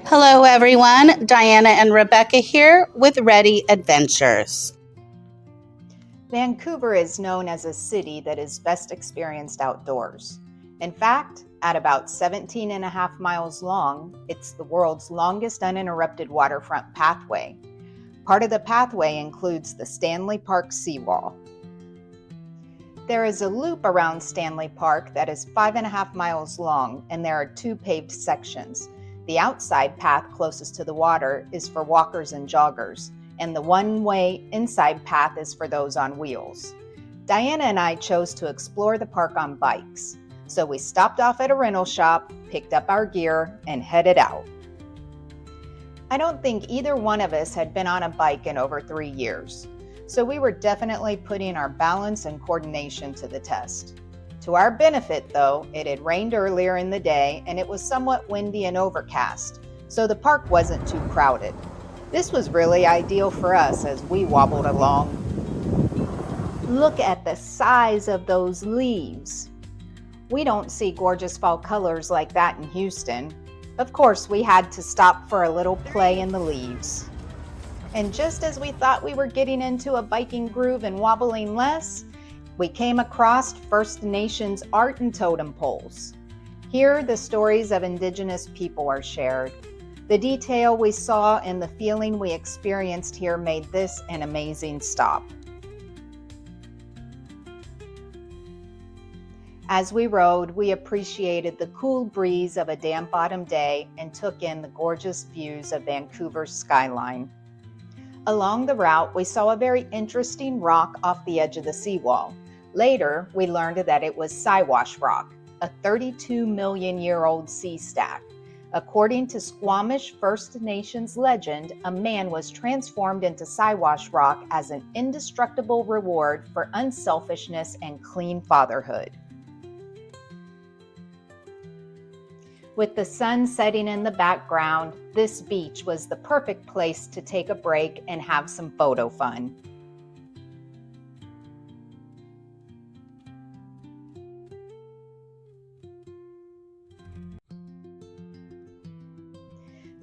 Hello, everyone. Diana and Rebecca here with Ready Adventures. Vancouver is known as a city that is best experienced outdoors. In fact, at about 17 and a half miles long, it's the world's longest uninterrupted waterfront pathway. Part of the pathway includes the Stanley Park seawall. There is a loop around Stanley Park that is 5.5 miles long, and there are two paved sections. The outside path closest to the water is for walkers and joggers, and the one-way inside path is for those on wheels. Diana and I chose to explore the park on bikes, so we stopped off at a rental shop, picked up our gear, and headed out. I don't think either one of us had been on a bike in over 3 years, so we were definitely putting our balance and coordination to the test. To our benefit, though, it had rained earlier in the day and it was somewhat windy and overcast, so the park wasn't too crowded. This was really ideal for us as we wobbled along. Look at the size of those leaves. We don't see gorgeous fall colors like that in Houston. Of course, we had to stop for a little play in the leaves. And just as we thought we were getting into a biking groove and wobbling less, we came across First Nations art and totem poles. Here, the stories of Indigenous people are shared. The detail we saw and the feeling we experienced here made this an amazing stop. As we rode, we appreciated the cool breeze of a damp autumn day and took in the gorgeous views of Vancouver's skyline. Along the route, we saw a very interesting rock off the edge of the seawall. Later, we learned that it was Siwash Rock, a 32-million-year-old sea stack. According to Squamish First Nations legend, a man was transformed into Siwash Rock as an indestructible reward for unselfishness and clean fatherhood. With the sun setting in the background, this beach was the perfect place to take a break and have some photo fun.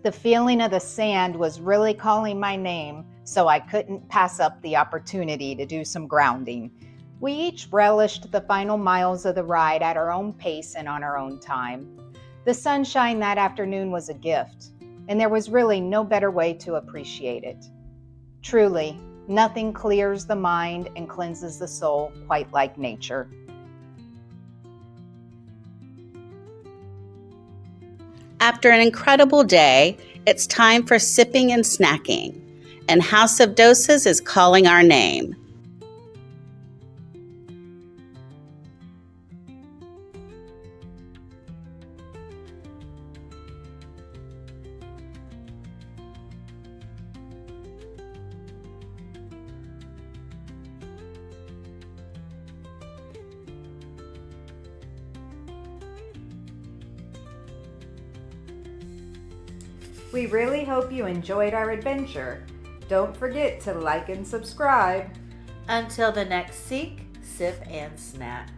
The feeling of the sand was really calling my name, so I couldn't pass up the opportunity to do some grounding. We each relished the final miles of the ride at our own pace and on our own time. The sunshine that afternoon was a gift, and there was really no better way to appreciate it. Truly, nothing clears the mind and cleanses the soul quite like nature. After an incredible day, it's time for sipping and snacking, and House of Dosas is calling our name. We really hope you enjoyed our adventure. Don't forget to like and subscribe. Until the next seek, sip, and snack.